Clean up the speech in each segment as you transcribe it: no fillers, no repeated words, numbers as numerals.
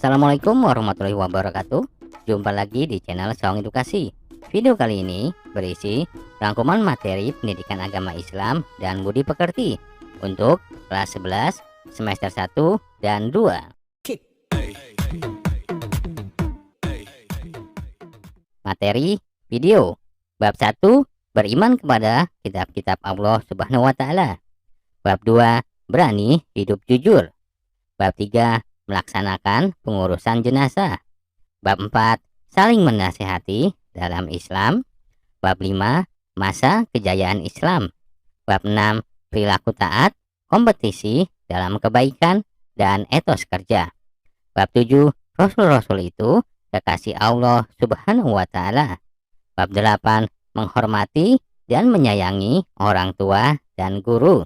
Assalamualaikum warahmatullahi wabarakatuh. Jumpa lagi di channel Saung Edukasi. Video kali ini berisi rangkuman materi pendidikan agama Islam dan budi pekerti untuk kelas 11 semester 1 dan 2. Materi video bab 1, beriman kepada kitab-kitab Allah Subhanahu wa taala. Bab 2, berani hidup jujur. Bab 3, melaksanakan pengurusan jenazah. Bab 4, saling menasihati dalam Islam. Bab 5, masa kejayaan Islam. Bab 6, perilaku taat, kompetisi dalam kebaikan dan etos kerja. Bab 7, Rasul-Rasul itu kekasih Allah Subhanahu wa taala. Bab 8, menghormati dan menyayangi orang tua dan guru.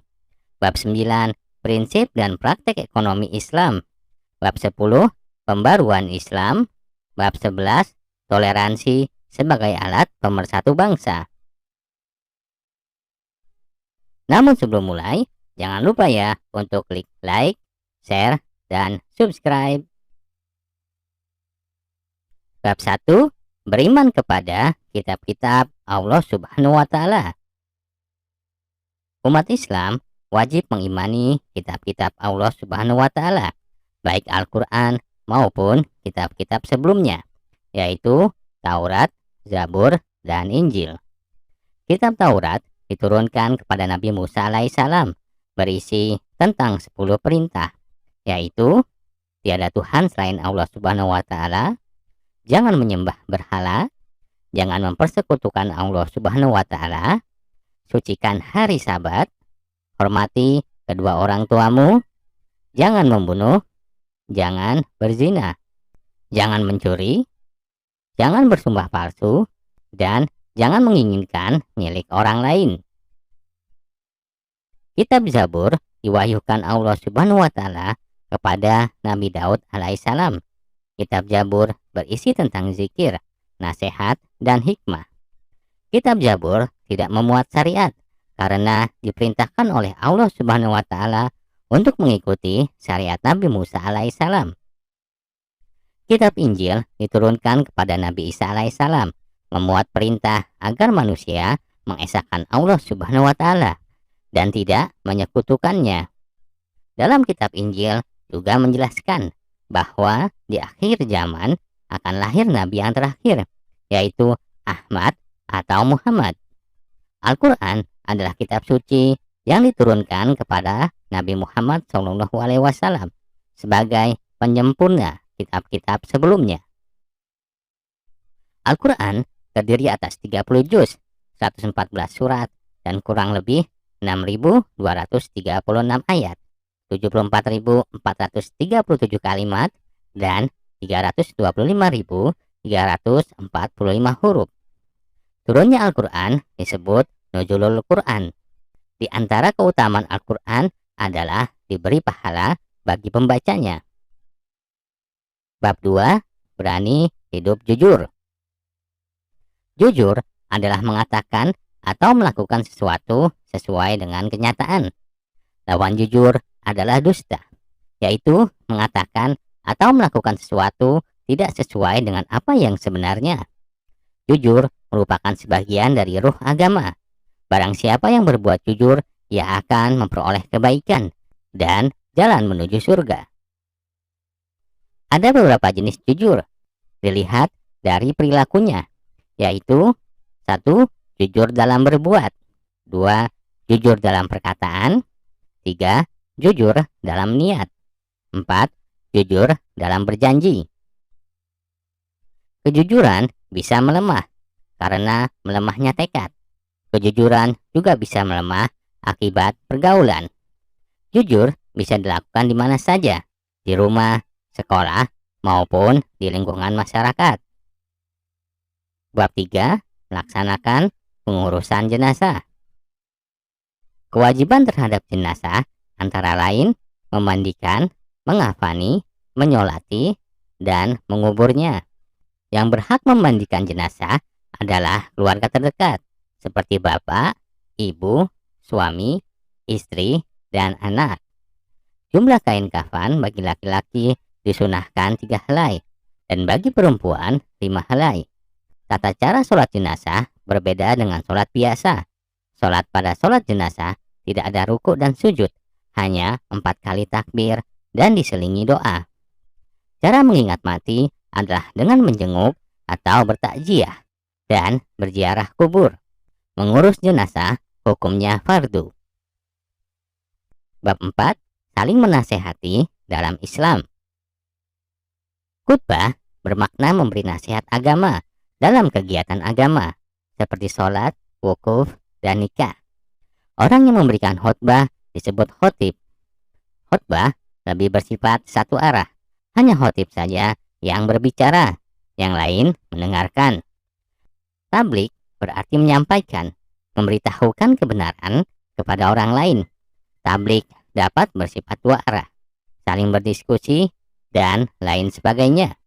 Bab 9, prinsip dan praktek ekonomi Islam. Bab 10, pembaruan Islam. Bab 11, toleransi sebagai alat pemersatu bangsa. Namun sebelum mulai, jangan lupa ya untuk klik like, share, dan subscribe. Bab 1, beriman kepada kitab-kitab Allah Subhanahu wa taala. Umat Islam wajib mengimani kitab-kitab Allah Subhanahu wa taala, baik Al-Qur'an maupun kitab-kitab sebelumnya, yaitu Taurat, Zabur, dan Injil. Kitab Taurat diturunkan kepada Nabi Musa alaihissalam, berisi tentang 10 perintah, yaitu tiada Tuhan selain Allah Subhanahu wa taala, jangan menyembah berhala, jangan mempersekutukan Allah Subhanahu wa taala, sucikan hari Sabat, hormati kedua orang tuamu, jangan membunuh, jangan berzina, jangan mencuri, jangan bersumpah palsu, dan jangan menginginkan milik orang lain. Kitab Zabur diwahyukan Allah Subhanahu wa taala kepada Nabi Daud alaihissalam. Kitab Zabur berisi tentang zikir, nasihat, dan hikmah. Kitab Zabur tidak memuat syariat karena diperintahkan oleh Allah Subhanahu wa taala untuk mengikuti syariat Nabi Musa alaihissalam. Kitab Injil diturunkan kepada Nabi Isa alaihissalam, memuat perintah agar manusia mengesahkan Allah Subhanahu wa taala dan tidak menyekutukannya. Dalam kitab Injil juga menjelaskan bahwa di akhir zaman akan lahir nabi yang terakhir, yaitu Ahmad atau Muhammad. Al-Quran adalah kitab suci yang diturunkan kepada Nabi Muhammad SAW sebagai penyempurna kitab-kitab sebelumnya. Al-Quran terdiri atas 30 juz, 114 surat, dan kurang lebih 6.236 ayat, 74.437 kalimat, dan 325.345 huruf. Turunnya Al-Quran disebut Nuzulul Quran. Di antara keutamaan Al-Quran adalah diberi pahala bagi pembacanya. Bab 2, berani hidup jujur. Jujur adalah mengatakan atau melakukan sesuatu sesuai dengan kenyataan. Lawan jujur adalah dusta, yaitu mengatakan atau melakukan sesuatu tidak sesuai dengan apa yang sebenarnya. Jujur merupakan sebagian dari ruh agama. Barang siapa yang berbuat jujur, ia akan memperoleh kebaikan dan jalan menuju surga. Ada beberapa jenis jujur, dilihat dari perilakunya, yaitu 1. Jujur dalam berbuat, 2. Jujur dalam perkataan, 3. Jujur dalam niat, 4. Jujur dalam berjanji. Kejujuran bisa melemah karena melemahnya tekad. Kejujuran juga bisa melemah akibat pergaulan. Jujur bisa dilakukan di mana saja, di rumah, sekolah, maupun di lingkungan masyarakat. Bab 3, melaksanakan pengurusan jenazah. Kewajiban terhadap jenazah antara lain memandikan, mengafani, menyolati, dan menguburnya. Yang berhak memandikan jenazah adalah keluarga terdekat, seperti bapak, ibu, suami, istri, dan anak. Jumlah kain kafan bagi laki-laki disunahkan 3 helai, dan bagi perempuan 5 helai. Tata cara sholat jenazah berbeda dengan sholat biasa. Sholat pada sholat jenazah tidak ada ruku dan sujud, hanya 4 kali takbir dan diselingi doa. Cara mengingat mati adalah dengan menjenguk atau bertakziah dan berziarah kubur. Mengurus jenazah hukumnya fardu. Bab 4. Saling menasehati dalam Islam. Khutbah bermakna memberi nasihat agama dalam kegiatan agama, seperti sholat, wukuf, dan nikah. Orang yang memberikan khutbah disebut khotib. Khutbah lebih bersifat satu arah, hanya khotib saja yang berbicara, yang lain mendengarkan. Tablik berarti menyampaikan, memberitahukan kebenaran kepada orang lain. Tablik dapat bersifat dua arah, saling berdiskusi, dan lain sebagainya.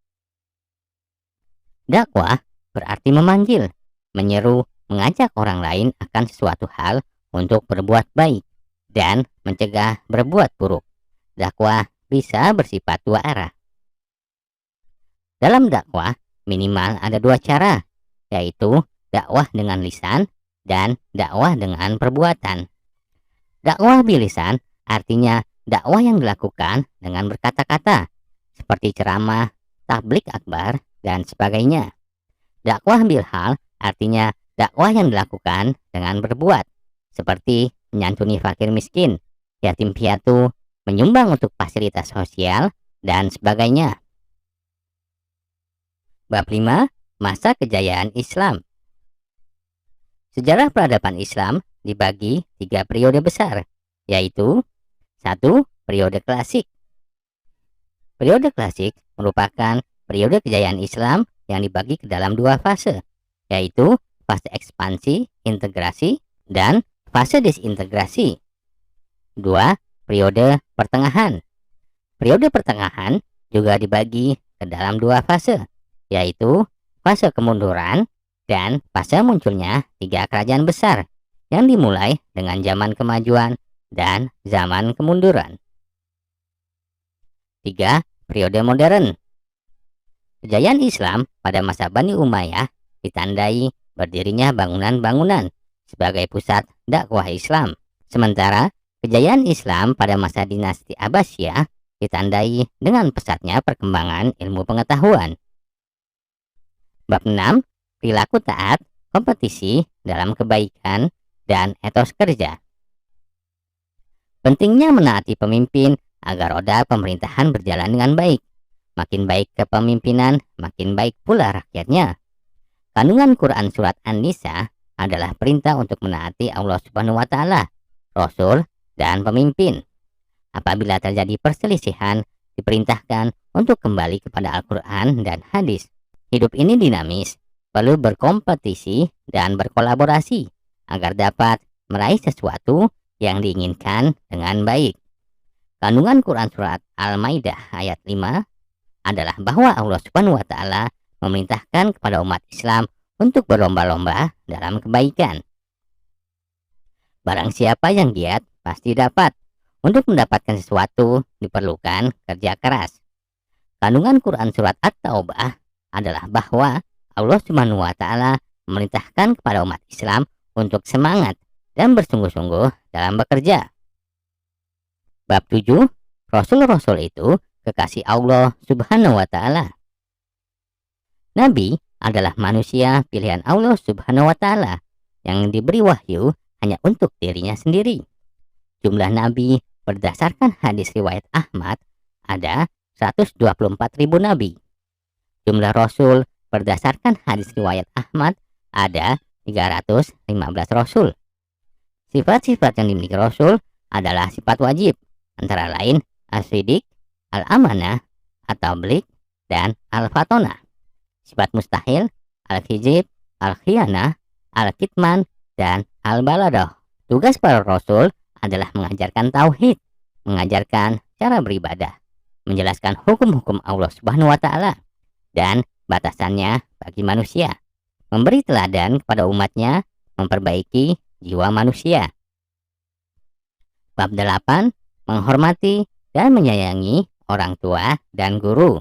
Dakwah berarti memanggil, menyeru, mengajak orang lain akan sesuatu hal untuk berbuat baik, dan mencegah berbuat buruk. Dakwah bisa bersifat dua arah. Dalam dakwah minimal ada 2 cara, yaitu dakwah dengan lisan dan dakwah dengan perbuatan. Dakwah bilisan artinya dakwah yang dilakukan dengan berkata-kata, seperti ceramah, tablik akbar, dan sebagainya. Dakwah bilhal artinya dakwah yang dilakukan dengan berbuat, seperti menyantuni fakir miskin, yatim piatu, menyumbang untuk fasilitas sosial, dan sebagainya. Bab 5. Masa kejayaan Islam. Sejarah peradaban Islam dibagi 3 periode besar, yaitu 1. Periode klasik. Periode klasik merupakan periode kejayaan Islam yang dibagi ke dalam 2 fase, yaitu fase ekspansi, integrasi, dan fase disintegrasi. 2. Periode pertengahan. Periode pertengahan juga dibagi ke dalam 2 fase, yaitu fase kemunduran dan fase munculnya 3 kerajaan besar yang dimulai dengan zaman kemajuan dan zaman kemunduran. 3. Periode modern. Kejayaan Islam pada masa Bani Umayyah ditandai berdirinya bangunan-bangunan sebagai pusat dakwah Islam. Sementara kejayaan Islam pada masa dinasti Abbasiyah ditandai dengan pesatnya perkembangan ilmu pengetahuan. Bab 6. Perilaku taat, kompetisi dalam kebaikan, dan etos kerja. Pentingnya menaati pemimpin agar roda pemerintahan berjalan dengan baik. Makin baik kepemimpinan, makin baik pula rakyatnya. Kandungan Quran Surat An-Nisa adalah perintah untuk menaati Allah Subhanahu wa Ta'ala, Rasul, dan pemimpin. Apabila terjadi perselisihan, diperintahkan untuk kembali kepada Al-Quran dan hadis. Hidup ini dinamis, perlu berkompetisi dan berkolaborasi agar dapat meraih sesuatu yang diinginkan dengan baik. Kandungan Quran Surat Al-Maidah ayat 5 adalah bahwa Allah Subhanahu wa Ta'ala memerintahkan kepada umat Islam untuk berlomba-lomba dalam kebaikan. Barang siapa yang giat pasti dapat. Untuk mendapatkan sesuatu diperlukan kerja keras. Kandungan Quran Surat At-Taubah adalah bahwa Allah Subhanahu wa Ta'ala memerintahkan kepada umat Islam untuk semangat dan bersungguh-sungguh dalam bekerja. Bab 7. Rasul-rasul itu kekasih Allah Subhanahu wa Ta'ala. Nabi adalah manusia pilihan Allah Subhanahu wa Ta'ala yang diberi wahyu hanya untuk dirinya sendiri. Jumlah nabi berdasarkan hadis riwayat Ahmad ada 124.000 nabi. Jumlah rasul berdasarkan hadis riwayat Ahmad ada 315 rasul. Sifat-sifat yang dimiliki rasul adalah sifat wajib, antara lain as-sidiq, al-amanah, at-tabligh, dan al-fatonah. Sifat mustahil, al-hijib, al-khianah, al-kitman, dan al-baladah. Tugas para rasul adalah mengajarkan tauhid, mengajarkan cara beribadah, menjelaskan hukum-hukum Allah Subhanahu wa Ta'ala, dan batasannya bagi manusia, memberi teladan kepada umatnya, memperbaiki jiwa manusia. Bab 8. Menghormati dan menyayangi orang tua dan guru.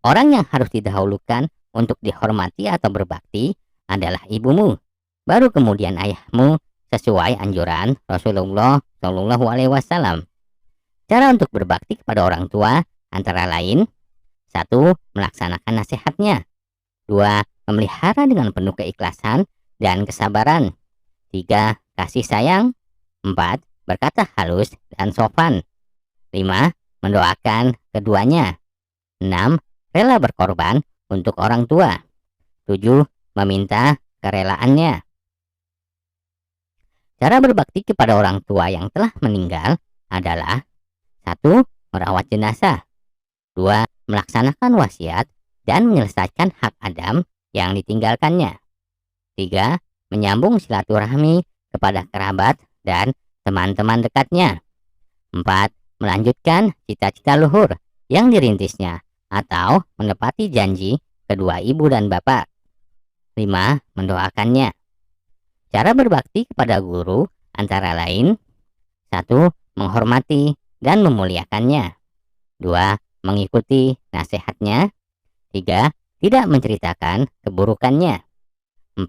Orang yang harus didahulukan untuk dihormati atau berbakti adalah ibumu, baru kemudian ayahmu sesuai anjuran Rasulullah Shallallahu Alaihi Wasallam. Cara untuk berbakti kepada orang tua antara lain: 1. Melaksanakan nasihatnya. 2. Memelihara dengan penuh keikhlasan dan kesabaran. 3. Kasih sayang. 4. Berkata halus dan sopan. 5. Mendoakan keduanya. 6. Rela berkorban untuk orang tua. 7. Meminta kerelaannya. Cara berbakti kepada orang tua yang telah meninggal adalah: 1. Merawat jenazah. 2. Melaksanakan wasiat dan menyelesaikan hak Adam yang ditinggalkannya. 3. Menyambung silaturahmi kepada kerabat dan teman-teman dekatnya. 4. Melanjutkan cita-cita luhur yang dirintisnya atau menepati janji kedua ibu dan bapak. 5. Mendoakannya. Cara berbakti kepada guru antara lain: 1. Menghormati dan memuliakannya. 2. Mengikuti nasihatnya. 3. Tidak menceritakan keburukannya. 4.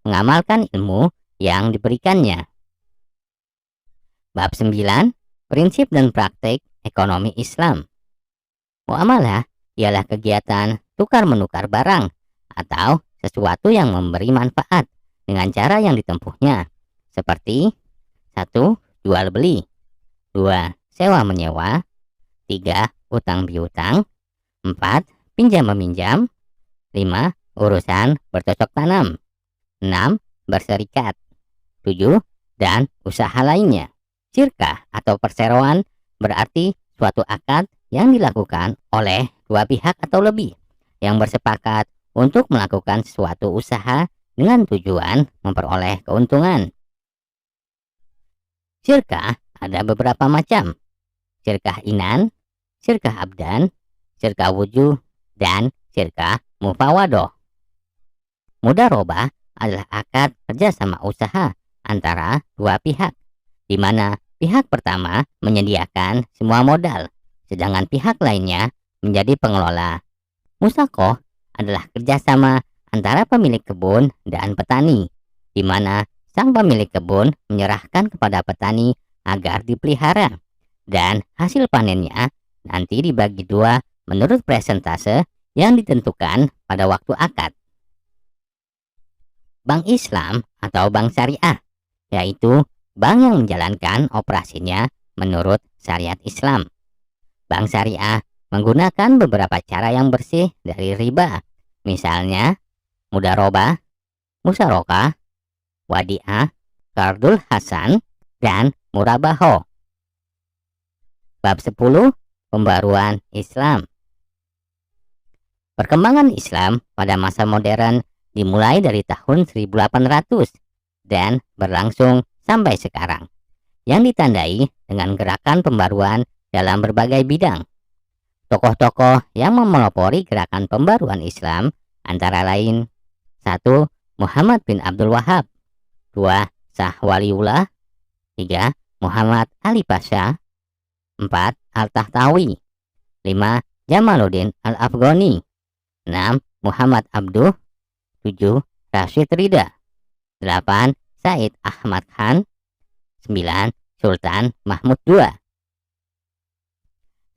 Mengamalkan ilmu yang diberikannya. Bab 9. Prinsip dan praktik ekonomi Islam. Muamalah ialah kegiatan tukar-menukar barang atau sesuatu yang memberi manfaat dengan cara yang ditempuhnya, seperti: 1. Jual beli. 2. Sewa menyewa. 3. Utang piutang. 4. Pinjam meminjam. 5. Urusan bercocok tanam. 6. Berserikat. 7. Dan usaha lainnya. Syirkah atau perseroan berarti suatu akad yang dilakukan oleh dua pihak atau lebih yang bersepakat untuk melakukan suatu usaha dengan tujuan memperoleh keuntungan. Syirkah ada beberapa macam: syirkah inan, syirkah abdan, syirkah wujuh, dan syirkah mufawadoh. Mudharabah adalah akad kerjasama usaha antara dua pihak, di mana pihak pertama menyediakan semua modal, sedangkan pihak lainnya menjadi pengelola. Musaqah adalah kerjasama antara pemilik kebun dan petani, di mana sang pemilik kebun menyerahkan kepada petani agar dipelihara, dan hasil panennya nanti dibagi dua menurut persentase yang ditentukan pada waktu akad. Bank Islam atau bank syariah, yaitu bank yang menjalankan operasinya menurut syariat Islam. Bank syariah menggunakan beberapa cara yang bersih dari riba, misalnya mudharabah, musyarakah, wadi'ah, qardul hasan, dan murabaho. Bab 10. Pembaruan Islam. Perkembangan Islam pada masa modern dimulai dari tahun 1800 dan berlangsung sampai sekarang, yang ditandai dengan gerakan pembaruan dalam berbagai bidang. Tokoh-tokoh yang memelopori gerakan pembaruan Islam antara lain: 1. Muhammad bin Abdul Wahab. 2. Shah Waliullah. 3. Muhammad Ali Pasha. 4. Al-Tahtawi. 5. Jamaluddin Al-Afghani. 6. Muhammad Abduh. 7. Rashid Rida. 8. Said Ahmad Khan. 9. Sultan Mahmud II.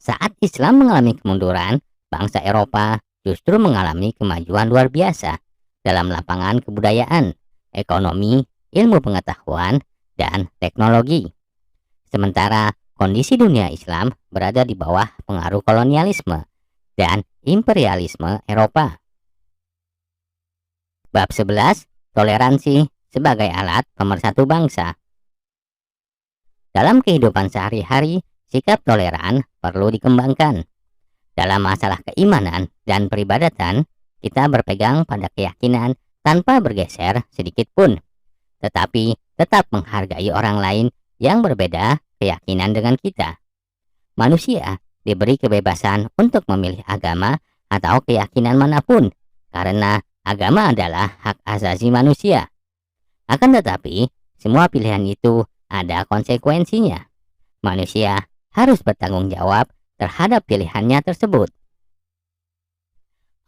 Saat Islam mengalami kemunduran, bangsa Eropa justru mengalami kemajuan luar biasa dalam lapangan kebudayaan, ekonomi, ilmu pengetahuan, dan teknologi. Sementara kondisi dunia Islam berada di bawah pengaruh kolonialisme dan imperialisme Eropa. Bab 11. Toleransi sebagai alat pemersatu bangsa. Dalam kehidupan sehari-hari, sikap toleran perlu dikembangkan. Dalam masalah keimanan dan peribadatan, kita berpegang pada keyakinan tanpa bergeser sedikit pun, tetapi tetap menghargai orang lain yang berbeda keyakinan dengan kita. Manusia diberi kebebasan untuk memilih agama atau keyakinan manapun, karena agama adalah hak asasi manusia. Akan tetapi, semua pilihan itu ada konsekuensinya. Manusia harus bertanggung jawab terhadap pilihannya tersebut.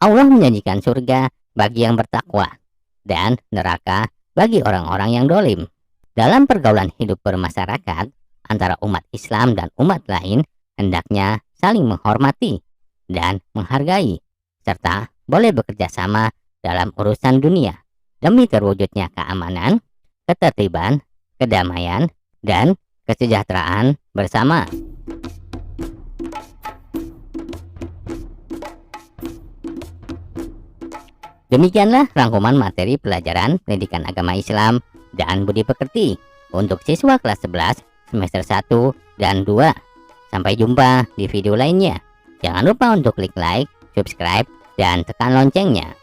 Allah menjanjikan surga bagi yang bertakwa dan neraka bagi orang-orang yang dolim. Dalam pergaulan hidup bermasyarakat antara umat Islam dan umat lain, hendaknya saling menghormati dan menghargai, serta boleh bekerja sama dalam urusan dunia demi terwujudnya keamanan, ketertiban, kedamaian, dan kesejahteraan bersama. Demikianlah rangkuman materi pelajaran pendidikan agama Islam dan budi pekerti untuk siswa kelas 11 semester 1 dan 2. Sampai jumpa di video lainnya. Jangan lupa untuk klik like, subscribe, dan tekan loncengnya.